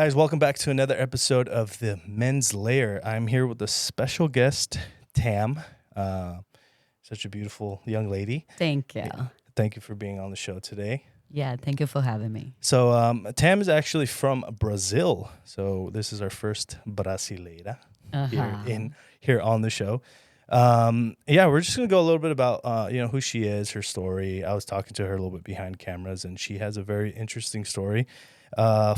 guys, welcome back to another episode of the Men's Lair. I'm here with a special guest, Tam. Such a beautiful young lady. Thank you. Thank you for being on the show today. Yeah, thank you for having me. So Tam is actually from Brazil. So this is our first brasileira here on the show. We're just gonna go a little bit about who she is, her story. I was talking to her a little bit behind cameras, and she has a very interesting story,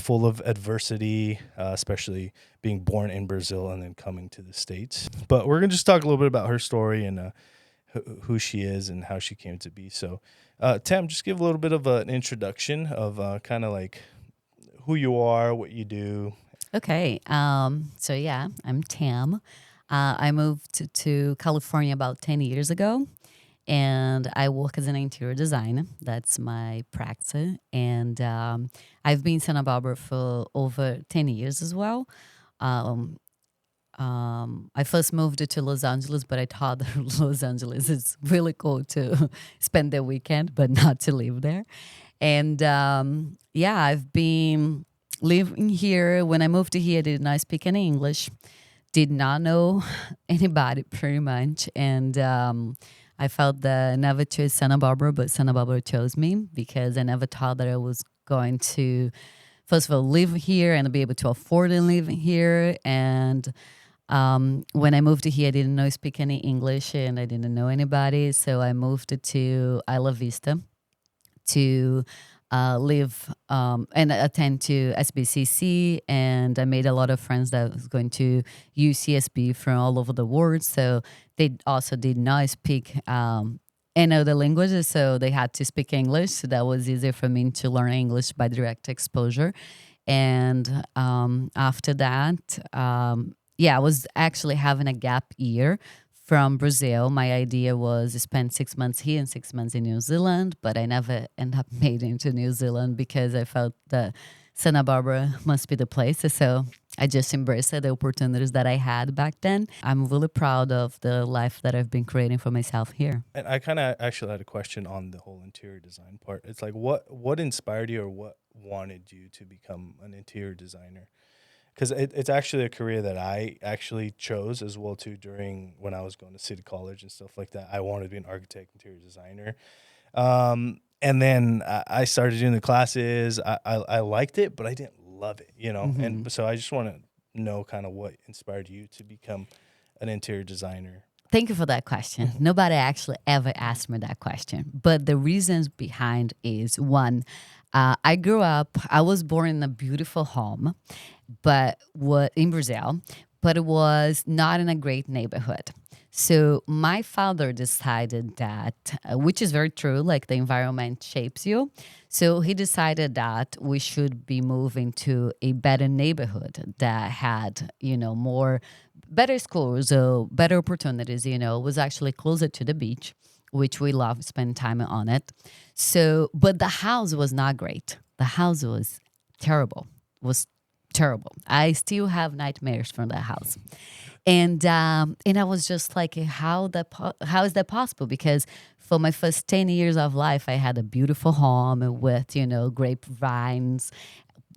full of adversity, especially being born in Brazil and then coming to the States. But we're gonna just talk a little bit about her story and who she is and how she came to be. So, Tam, just give a little bit of an introduction of kind of like who you are, what you do. Okay. I'm Tam. I moved to California about 10 years ago, and I work as an interior designer. That's my practice. And I've been in Santa Barbara for over 10 years as well. I first moved to Los Angeles, but I thought that Los Angeles is really cool to spend the weekend, but not to live there. And I've been living here. When I moved to here, I did not speak any English, did not know anybody pretty much. And I felt that I never chose Santa Barbara, but Santa Barbara chose me because I never thought that I was going to, first of all, live here and be able to afford to live here. And when I moved to here, I didn't speak any English and I didn't know anybody. So I moved to Isla Vista to live and attend to SBCC, and I made a lot of friends that was going to UCSB from all over the world. So they also did not speak any other languages, so they had to speak English. So that was easier for me to learn English by direct exposure. And after that, I was actually having a gap year from Brazil. My idea was to spend 6 months here and 6 months in New Zealand, but I never ended up made it into New Zealand because I felt that Santa Barbara must be the place. So I just embraced the opportunities that I had back then. I'm really proud of the life that I've been creating for myself here. And I kind of actually had a question on the whole interior design part. It's like, what inspired you or what wanted you to become an interior designer? Because it's actually a career that I actually chose as well too during when I was going to City College and stuff like that. I wanted to be an architect, interior designer. And then I started doing the classes. I liked it, but I didn't love it, Mm-hmm. And so I just want to know kind of what inspired you to become an interior designer. Thank you for that question. Nobody actually ever asked me that question. But the reasons behind is one, I was born in a beautiful home, but in Brazil, but it was not in a great neighborhood. So my father decided that, which is very true, like the environment shapes you. So he decided that we should be moving to a better neighborhood that had, more better schools, better opportunities, was actually closer to the beach, which we love, spend time on it. So, but the house was not great. The house was terrible, I still have nightmares from that house. And I was just like, how is that possible? Because for my first 10 years of life, I had a beautiful home with, grapevines,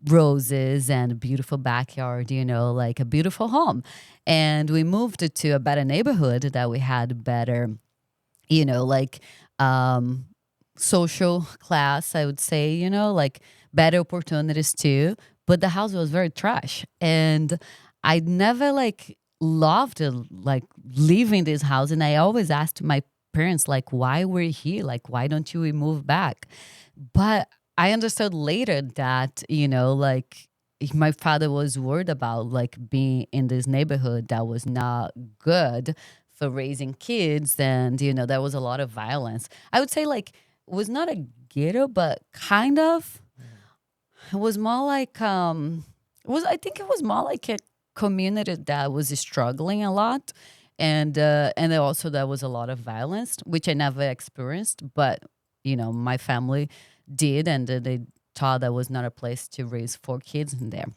roses, and a beautiful backyard, like a beautiful home. And we moved to a better neighborhood that we had better, social class, I would say, like better opportunities too. But the house was very trash. And I never loved leaving this house. And I always asked my parents, why we're here? Why don't you move back? But I understood later that, my father was worried about being in this neighborhood that was not good for raising kids. And, there was a lot of violence. I would say it was not a ghetto, but kind of. It was more I think it was more like a community that was struggling a lot. And then also there was a lot of violence, which I never experienced, but, my family did, and they thought that was not a place to raise 4 kids in there.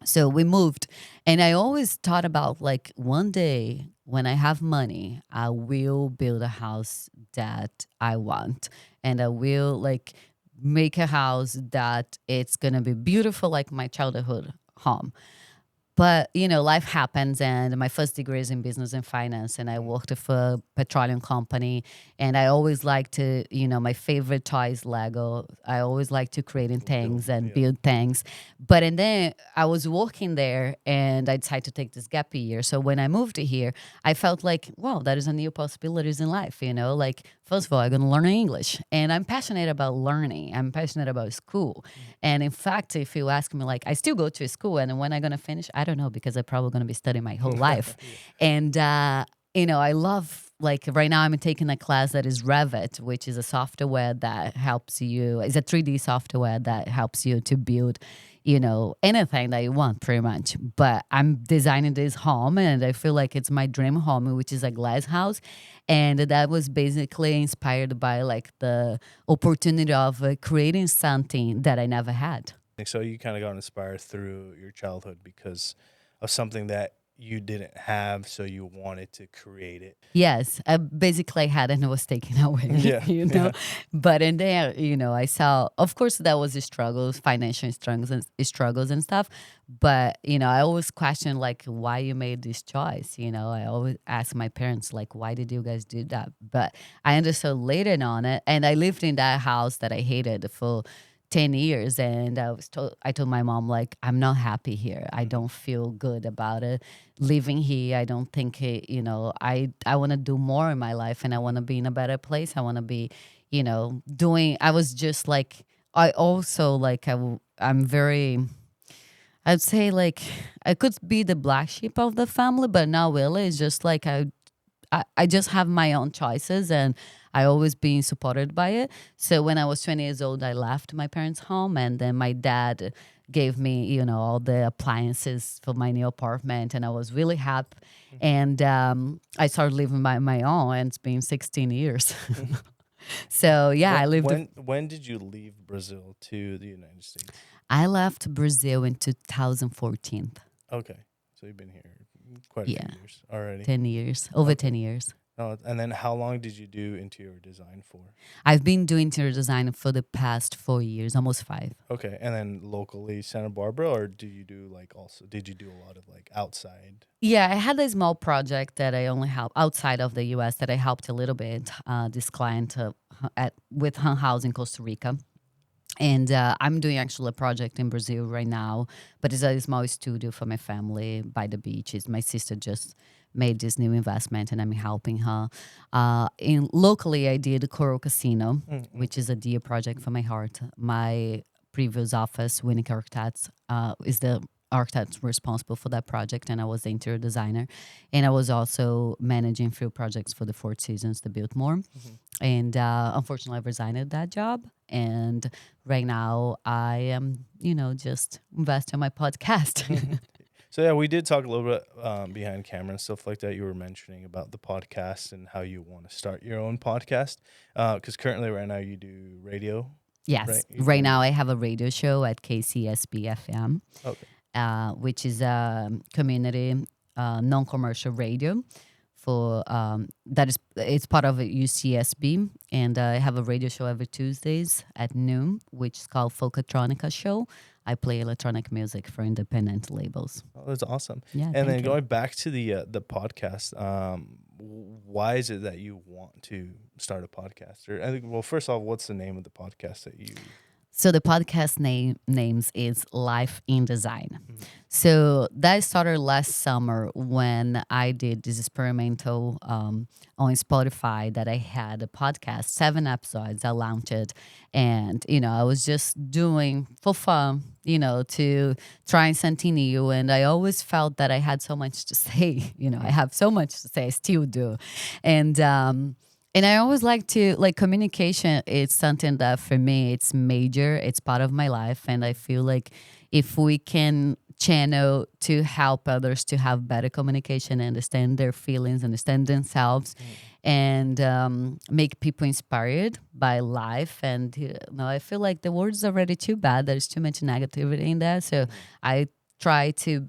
So we moved, and I always thought about one day when I have money, I will build a house that I want, and I will make a house that it's gonna be beautiful like my childhood home. But, life happens, and my first degree is in business and finance, and I worked for a petroleum company, and I always like to, my favorite toy is Lego. I always like to creating things and build things. But and then I was working there, and I decided to take this gap year. So when I moved to here, I felt like, wow, there is a new possibilities in life, like, first of all, I'm going to learn English, and I'm passionate about learning. I'm passionate about school. And in fact, if you ask me, like, I still go to school, and when I'm going to finish, I don't know, because I'm probably going to be studying my whole life. And, I love, like, right now I'm taking a class that is Revit, which is a software that helps you, it's a 3D software that helps you to build, anything that you want, pretty much. But I'm designing this home, and I feel like it's my dream home, which is a glass house. And that was basically inspired by, like, the opportunity of creating something that I never had. So you kind of got inspired through your childhood because of something that you didn't have, so you wanted to create it. Yes, I basically had, and it was taken away, Yeah. But in there, I saw, of course, there was struggles, financial struggles and stuff. But, I always question, like, why you made this choice. I always ask my parents, like, why did you guys do that? But I understood later on it. And I lived in that house that I hated for 10 years, and I told my mom, like, I'm not happy here. I don't feel good about it living here. I don't think I want to do more in my life, and I want to be in a better place. I want to be doing. I was just like, I also, like, I'm very, I'd say, like, I could be the black sheep of the family, but not really. It's just like I just have my own choices, and I always been supported by it. So when I was 20 years old, I left my parents' home, and then my dad gave me, all the appliances for my new apartment, and I was really happy. And I started living by my own, and it's been 16 years. So yeah, I lived. When did you leave Brazil to the United States? I left Brazil in 2014. Okay, so you've been here quite a few years already. 10 years, over 10 years. Oh, and then how long did you do interior design for? I've been doing interior design for the past 4 years, almost 5. Okay, and then locally Santa Barbara, or did you do a lot of, like, outside? Yeah, I had a small project that I only helped outside of the U.S. that I helped a little bit. This client with Hun House in Costa Rica. And I'm doing actually a project in Brazil right now, but it's a small studio for my family by the beaches. My sister just made this new investment, and I'm helping her. Locally, I did Coral Casino, which is a dear project for my heart. My previous office, Winnick Architects, is the architect responsible for that project, and I was the interior designer. And I was also managing few projects for the Four Seasons, the Biltmore. And unfortunately, I resigned that job. And right now, I am, just investing in my podcast. So yeah, we did talk a little bit behind camera and stuff like that. You were mentioning about the podcast and how you want to start your own podcast. Because currently, right now, you do radio. Yes. Right now, I have a radio show at KCSB FM, which is a community non-commercial radio. It's part of UCSB, and I have a radio show every Tuesdays at noon, which is called Folkatronica Show. I play electronic music for independent labels. Oh, that's awesome. Yeah, and then going back to the podcast, why is it that you want to start a podcast? Or I think, well, first off, what's the name of the podcast that you? So the podcast names is Life in Design. So that started last summer when I did this experimental on Spotify that I had a podcast, 7 episodes. I launched it, and I was just doing for fun, to try something new. And I always felt that I had so much to say. I have so much to say. I still do, and I always like to, communication is something that for me, it's major. It's part of my life. And I feel like if we can channel to help others to have better communication, understand their feelings, understand themselves, and make people inspired by life. And I feel like the world is already too bad. There's too much negativity in there. So I try to,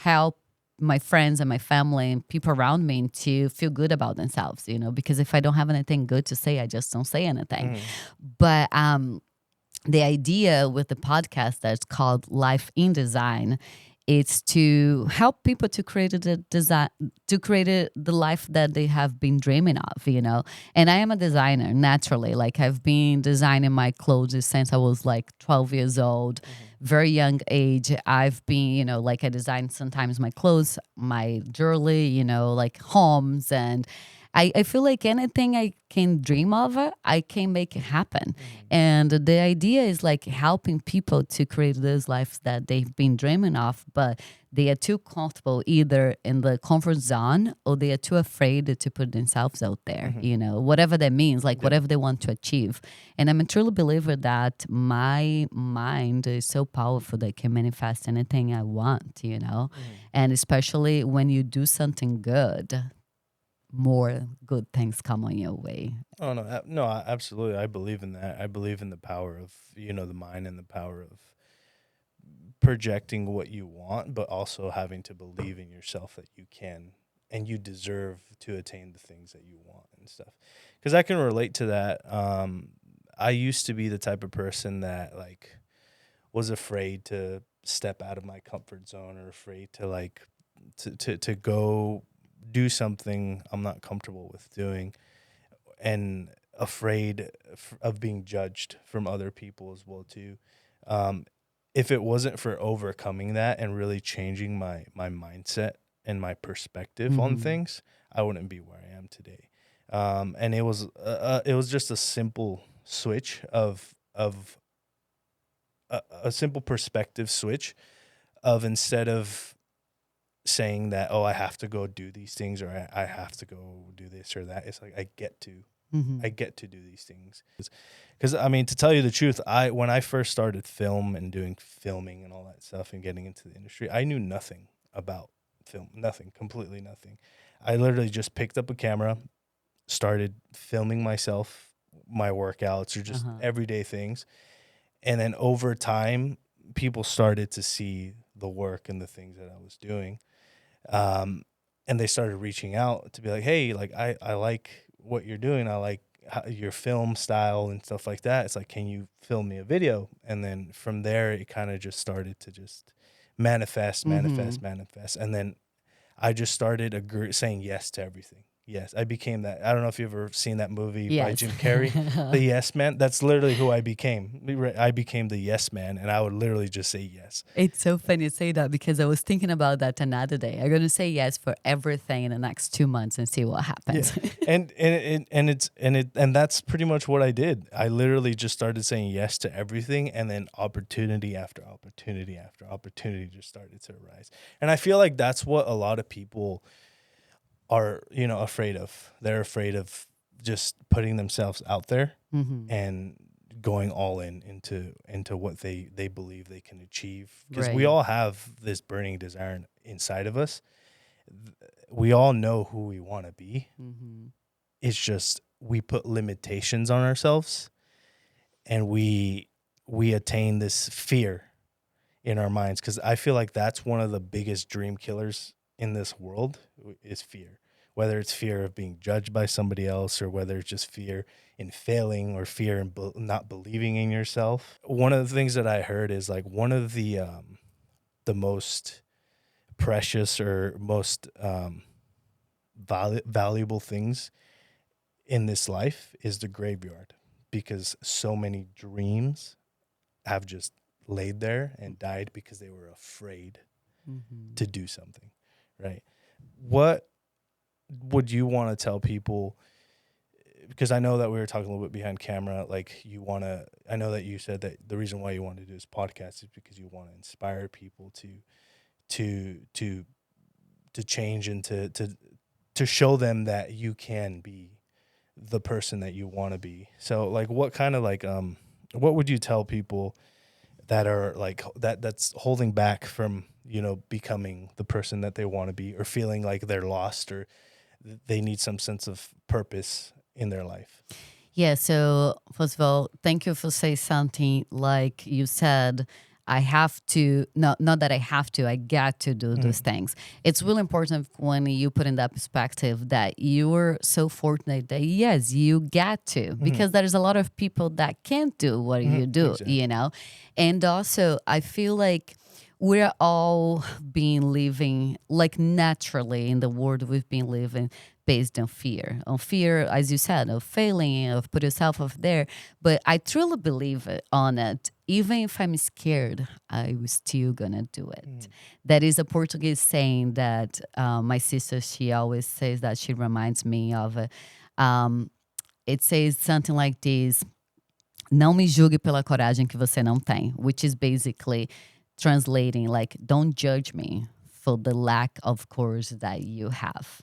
help my friends and my family and people around me to feel good about themselves, because if I don't have anything good to say, I just don't say anything. But the idea with the podcast that's called Life in Design, it's to help people to create the design, to create the life that they have been dreaming of, you know. And I am a designer naturally. Like I've been designing my clothes since I was like 12 years old, very young age. I've been, you know, like I design sometimes my clothes, my jewelry, you know, like homes, and I feel like anything I can dream of, I can make it happen. And the idea is like helping people to create those lives that they've been dreaming of, but they are too comfortable either in the comfort zone or they are too afraid to put themselves out there, you know, whatever that means, like whatever they want to achieve. And I'm a true believer that my mind is so powerful that it can manifest anything I want, you know, and especially when you do something good, more good things come on your way. Oh no, no, absolutely. I believe in that. I believe in the power of the mind and the power of projecting what you want, but also having to believe in yourself that you can and you deserve to attain the things that you want and stuff. Because I can relate to that. I used to be the type of person that like was afraid to step out of my comfort zone or afraid to like to go do something I'm not comfortable with doing, and afraid of being judged from other people as well too. If it wasn't for overcoming that and really changing my mindset and my perspective on things, I wouldn't be where I am today. And it was just a simple switch of a simple perspective switch of, instead of saying that, oh, I have to go do these things, or I have to go do this or that. It's like I get to do these things. Because I mean, to tell you the truth, when I first started doing filming and all that stuff and getting into the industry, I knew nothing about film, nothing, completely nothing. I literally just picked up a camera, started filming myself, my workouts, or just everyday things. And then over time, people started to see the work and the things that I was doing. And they started reaching out to be like, hey, like I like what you're doing. I like your film style and stuff like that. It's like, can you film me a video? And then from there, it kind of just started to just manifest. And then I just started saying yes to everything. Yes, I became that. I don't know if you've ever seen that movie by Jim Carrey, The Yes Man. That's literally who I became. I became the yes man, and I would literally just say yes. It's so funny to say that because I was thinking about that another day. I'm gonna say yes for everything in the next 2 months and see what happens. Yeah. And that's pretty much what I did. I literally just started saying yes to everything, and then opportunity after opportunity after opportunity just started to arise. And I feel like that's what a lot of people are, afraid of. They're afraid of just putting themselves out there and going all into what they believe they can achieve. Because we all have this burning desire inside of us. We all know who we want to be. It's just we put limitations on ourselves, and we attain this fear in our minds. Because I feel like that's one of the biggest dream killers in this world is fear. Whether it's fear of being judged by somebody else, or whether it's just fear in failing, or fear in not believing in yourself. One of the things that I heard is like one of the most precious or most valuable things in this life is the graveyard, because so many dreams have just laid there and died because they were afraid to do something, right? What would you want to tell people? Because I know that we were talking a little bit behind camera, like I know that you said that the reason why you want to do this podcast is because you want to inspire people to change and to show them that you can be the person that you want to be. So like, what kind of like, what would you tell people that are like that's holding back from, becoming the person that they want to be, or feeling like they're lost, or they need some sense of purpose in their life? Yeah, so first of all, thank you for saying something like you said. I have to, not that I have to, I got to do those things. It's really important when you put in that perspective that you're so fortunate that, yes, you get to, because there's a lot of people that can't do what you do, Exactly. And also, I feel like we're all been living like naturally in the world we've been living based on fear, as you said, of failing, of put yourself up there. But I truly believe on it. Even if I'm scared, I was still gonna do it. That is a Portuguese saying that my sister, she always says, that she reminds me of. It says something like this: "Não me julgue pela coragem que você não tem," which is basically translating like, don't judge me for the lack of courage that you have.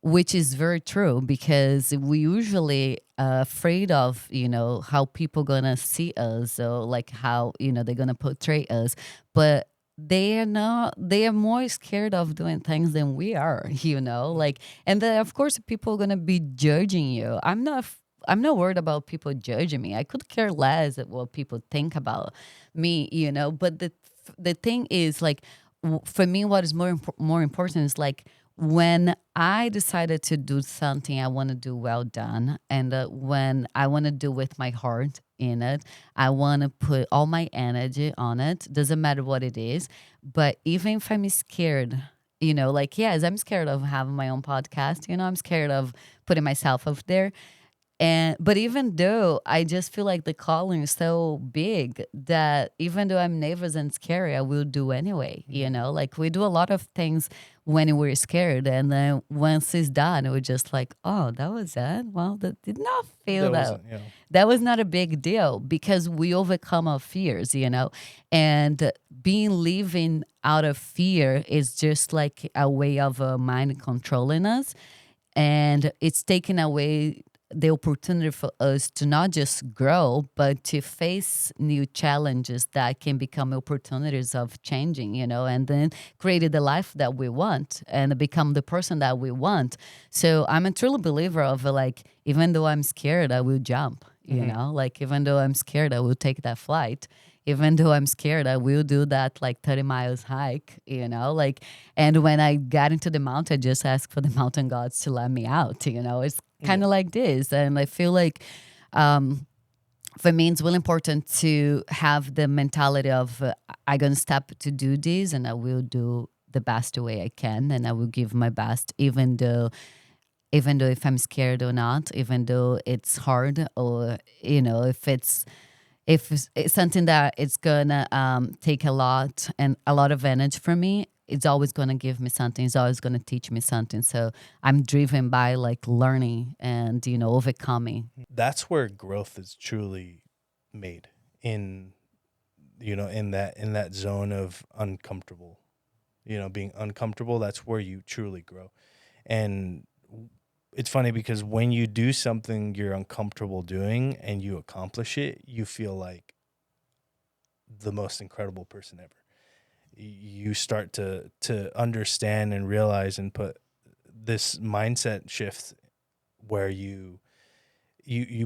Which is very true, because we usually afraid of, how people gonna see us, or like how, they're gonna portray us. But they are not, they are more scared of doing things than we are, like, and then of course people are gonna be judging you. I'm not worried about people judging me. I could care less at what people think about me, but the thing is, like, for me, what is more important is, like, when I decided to do something I want to do well done, and when I want to do with my heart in it, I want to put all my energy on it. Doesn't matter what it is. But even if I'm scared, like, yes, I'm scared of having my own podcast. I'm scared of putting myself up there. But even though I just feel like the calling is so big that even though I'm nervous and scary, I will do anyway. Like, we do a lot of things when we're scared, and then once it's done, we're just like, oh, that was it. Well, that did not feel that. That was not a big deal, because we overcome our fears. And being living out of fear is just like a way of a mind controlling us, and it's taking away the opportunity for us to not just grow, but to face new challenges that can become opportunities of changing, and then create the life that we want and become the person that we want. So I'm a true believer of, like, even though I'm scared, I will jump, like, even though I'm scared, I will take that flight. Even though I'm scared, I will do that, like, 30 miles hike, like, and when I got into the mountain, I just asked for the mountain gods to let me out, it's kind of like this. And I feel like, for me, it's really important to have the mentality of, I'm going to step to do this, and I will do the best way I can, and I will give my best, even though if I'm scared or not, even though it's hard, or, if it's something that it's gonna take a lot of energy from me, it's always gonna give me something. It's always gonna teach me something. So I'm driven by, like, learning and overcoming. That's where growth is truly made, in in that zone of uncomfortable. Being uncomfortable. That's where you truly grow, and it's funny because when you do something you're uncomfortable doing and you accomplish it, you feel like the most incredible person ever. You start to understand and realize and put this mindset shift where you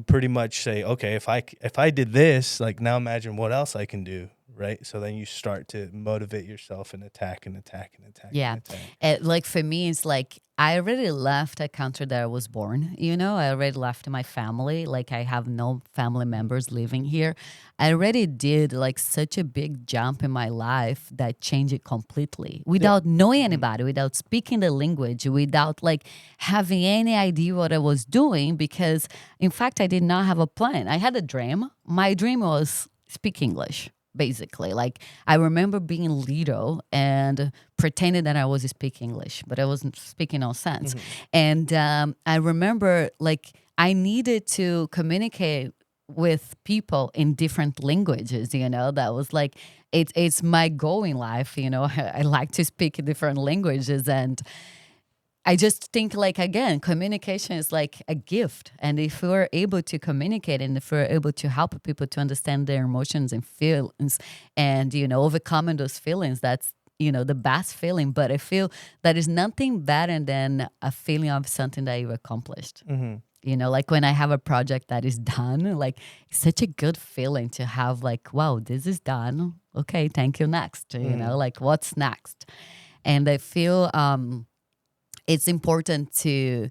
pretty much say, okay, if I did this, like, now imagine what else I can do, right? So then you start to motivate yourself and attack and attack and attack. Yeah. And attack. Like, for me, it's like, I already left a country that I was born, I already left my family. Like, I have no family members living here. I already did, like, such a big jump in my life that changed it completely without knowing anybody, without speaking the language, without, like, having any idea what I was doing, because in fact, I did not have a plan. I had a dream. My dream was speak English. Basically, like, I remember being little and pretending that I was speaking English, but I wasn't speaking no sense. And I remember, like, I needed to communicate with people in different languages. That was like, it's my goal in life. I like to speak different languages, and I just think, like, again, communication is like a gift. And if we're able to communicate, and if we're able to help people to understand their emotions and feelings, and, overcoming those feelings, that's, the best feeling, but I feel that is nothing better than a feeling of something that you've accomplished. Like when I have a project that is done, like it's such a good feeling to have like, wow, this is done. Okay, thank you, next. Like what's next? And I feel it's important to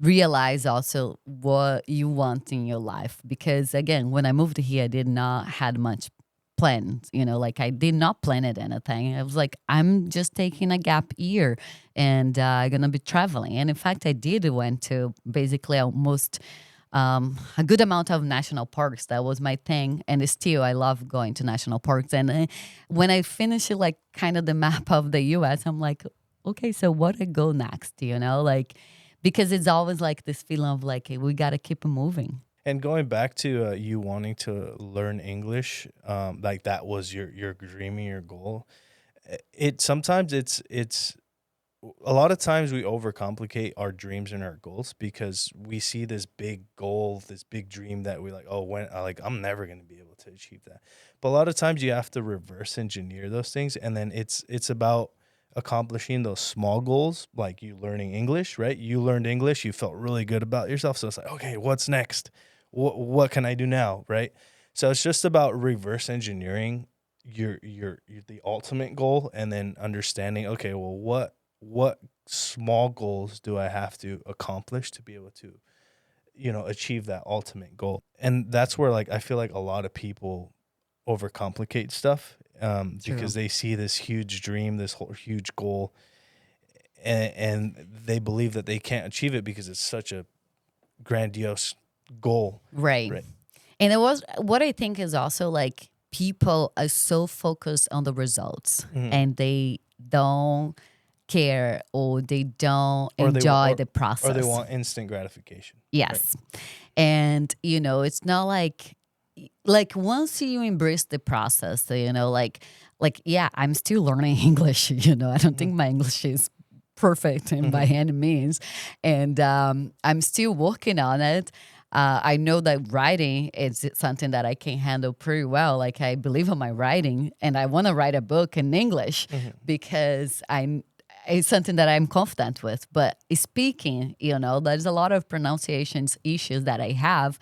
realize also what you want in your life. Because again, when I moved here, I did not had much plans, like I did not plan it anything. I was like, I'm just taking a gap year and I'm going to be traveling. And in fact, I did went to basically almost a good amount of national parks. That was my thing. And still, I love going to national parks. And when I finish like kind of the map of the US, I'm like, okay, so what do I go next? Like, because it's always like this feeling of like, hey, we got to keep moving. And going back to you wanting to learn English, like that was your dream and your goal. Sometimes it's a lot of times we overcomplicate our dreams and our goals because we see this big goal, this big dream that we like, I'm never going to be able to achieve that. But a lot of times you have to reverse engineer those things, and then it's about accomplishing those small goals, like you learning English, right? You learned English, you felt really good about yourself, so it's like, okay, what's next? What can I do now, right? So it's just about reverse engineering your the ultimate goal, and then understanding, okay, well, what small goals do I have to accomplish to be able to, achieve that ultimate goal? And that's where like I feel like a lot of people overcomplicate stuff because they see this huge dream, this whole huge goal, and they believe that they can't achieve it because it's such a grandiose goal. Right. And it was what I think is also like people are so focused on the results and they don't care or they don't enjoy the process. Or they want instant gratification. Yes. Right. And, it's not like once you embrace the process, like, yeah, I'm still learning English, I don't think my English is perfect by any means. And I'm still working on it. I know that writing is something that I can handle pretty well. Like I believe in my writing and I want to write a book in English because it's something that I'm confident with. But speaking, there's a lot of pronunciations issues that I have.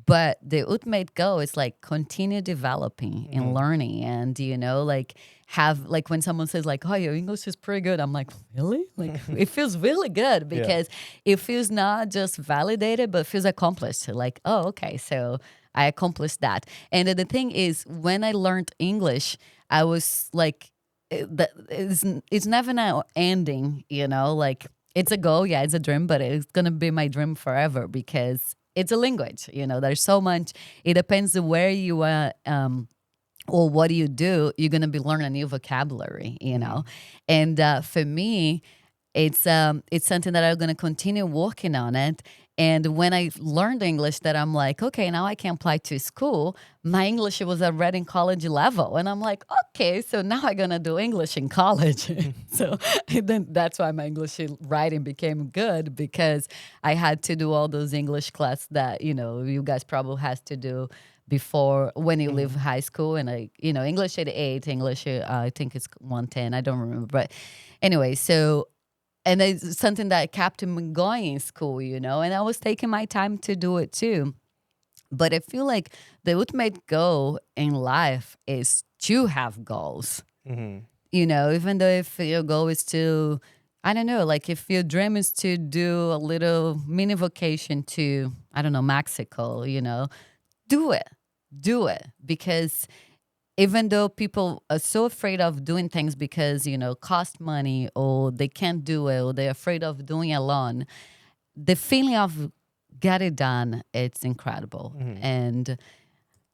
But the ultimate goal is like continue developing and learning, and like have like when someone says like, "Oh, your English is pretty good," I'm like, really? Like it feels really good because it feels not just validated, but feels accomplished. Like, oh, okay, so I accomplished that. And the thing is, when I learned English, I was like, it's never now ending. Like it's a goal, yeah, it's a dream, but it's gonna be my dream forever because it's a language, there's so much. It depends on where you are or what do you do. You're going to be learning a new vocabulary, And for me, it's something that I'm going to continue working on it. And when I learned English that I'm like, okay, now I can apply to school. My English was already in college level. And I'm like, okay, so now I'm going to do English in college. So then that's why my English writing became good because I had to do all those English class that, you guys probably has to do before when you leave high school. And English at 8, English, I think it's 110. I don't remember. But anyway, so... And it's something that kept me going in school, and I was taking my time to do it too. But I feel like the ultimate goal in life is to have goals. Even though if your goal is to, I don't know, like if your dream is to do a little mini vacation to, I don't know, Mexico, do it. Do it. Because even though people are so afraid of doing things because, cost money or they can't do it or they're afraid of doing it alone, the feeling of get it done, it's incredible. And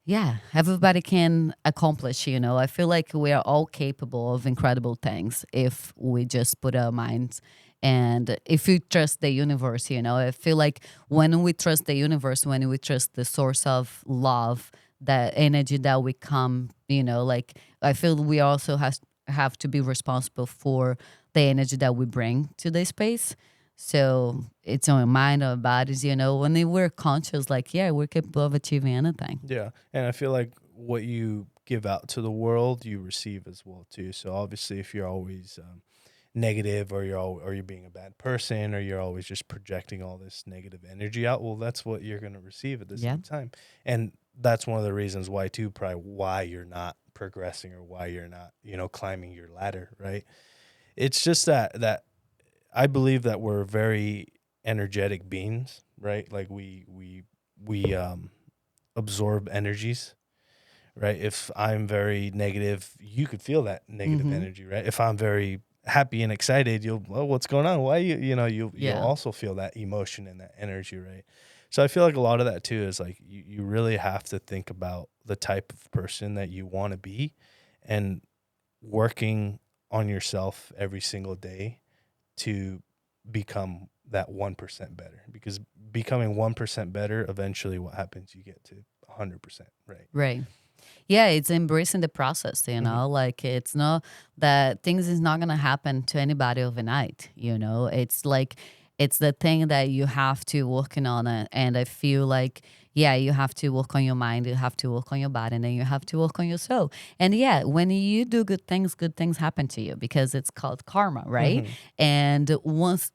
yeah, everybody can accomplish, I feel like we are all capable of incredible things if we just put our minds and if you trust the universe, I feel like when we trust the universe, when we trust the source of love, that energy that we come, like I feel we also have to be responsible for the energy that we bring to the space. So it's our mind, our bodies, when we're conscious, like, yeah, we're capable of achieving anything. Yeah. And I feel like what you give out to the world, you receive as well too. So obviously, if you're always negative, or you're being a bad person, or you're always just projecting all this negative energy out, well, that's what you're going to receive at the same time. And that's one of the reasons why too, probably why you're not progressing, or why you're not, climbing your ladder, right? It's just that I believe that we're very energetic beings, right? Like we absorb energies, right? If I'm very negative, you could feel that negative energy, right? If I'm very happy and excited, what's going on? Why you'll also feel that emotion and that energy, right? So I feel like a lot of that too is like you really have to think about the type of person that you want to be, and working on yourself every single day to become that 1% better, because becoming 1% better, eventually what happens, you get to 100%, right? Yeah, it's embracing the process, like it's not that things is not going to happen to anybody overnight, it's like, it's the thing that you have to working on it. And I feel like, you have to work on your mind, you have to work on your body, and then you have to work on your soul. And when you do good things happen to you, because it's called karma, right? And once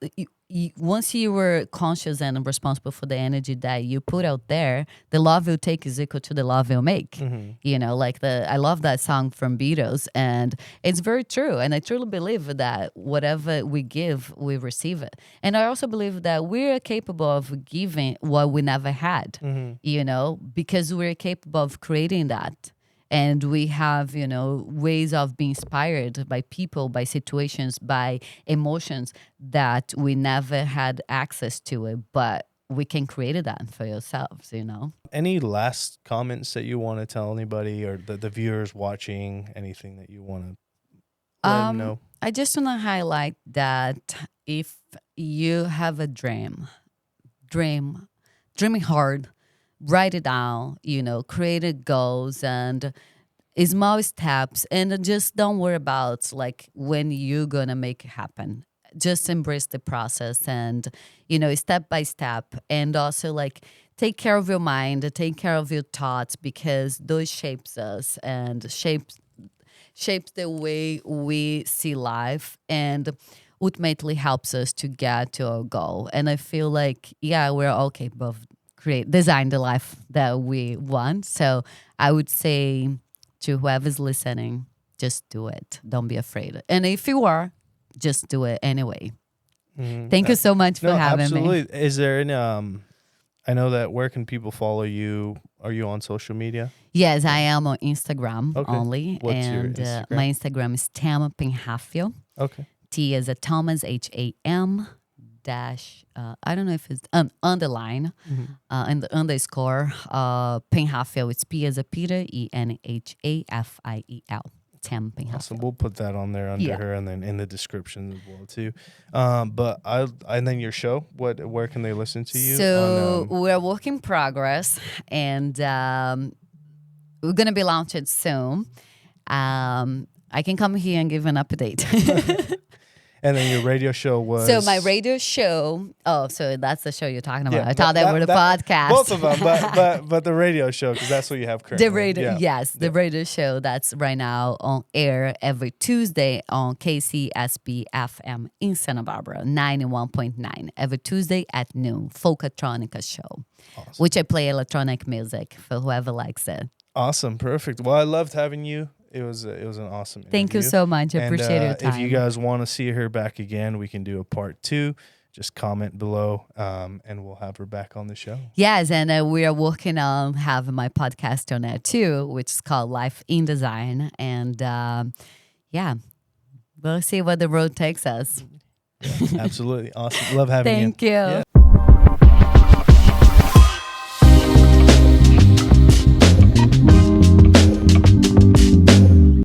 you were conscious and responsible for the energy that you put out there, the love you take is equal to the love you make. Like I love that song from Beatles, and it's very true. And I truly believe that whatever we give, we receive it. And I also believe that we're capable of giving what we never had, because we're capable of creating that. And we have, ways of being inspired by people, by situations, by emotions that we never had access to it, but we can create that for yourselves, Any last comments that you want to tell anybody, or the viewers watching, anything that you want to let them know? I just want to highlight that if you have a dreaming hard, write it down, create goals and small steps, and just don't worry about like when you're gonna make it happen. Just embrace the process, and step by step, and also like take care of your mind, take care of your thoughts, because those shapes us and shapes the way we see life, and ultimately helps us to get to our goal. And I feel like we're all capable of design the life that we want. So I would say to whoever's listening, just do it. Don't be afraid. And if you are, just do it anyway. Thank you so much for having me. Is there any, I know that, where can people follow you? Are you on social media? Yes, I am on Instagram only. What's your Instagram? My Instagram is Tham Penhafiel. Okay. T as a Thomas, HAM. Dash, I don't know if it's an underline, and the underscore, Penhafiel. It's P as a Peter, ENHAFIEL. Tham Penhafiel. Awesome. We'll put that on there under her, and then in the description as well too. But and then your show. Where can they listen to you? So we're a work in progress, and we're gonna be launching soon. I can come here and give an update. And then your radio show was... So my radio show... Oh, so that's the show you're talking about. I thought that were the podcast. Both of them, but the radio show, because that's what you have currently. The radio, yes. The radio show that's right now on air every Tuesday on KCSB FM in Santa Barbara, 91.9. Every Tuesday at noon, Folkatronica show, which I play electronic music for whoever likes it. Awesome. Perfect. Well, I loved having you. It was an awesome interview. Thank you so much. I appreciate your time. If you guys want to see her back again, we can do a part 2. Just comment below, and we'll have her back on the show. Yes, and we are working on having my podcast on there too, which is called Life in Design. And we'll see where the road takes us. Yeah, absolutely. Awesome. Love having you. Thank you. Yeah.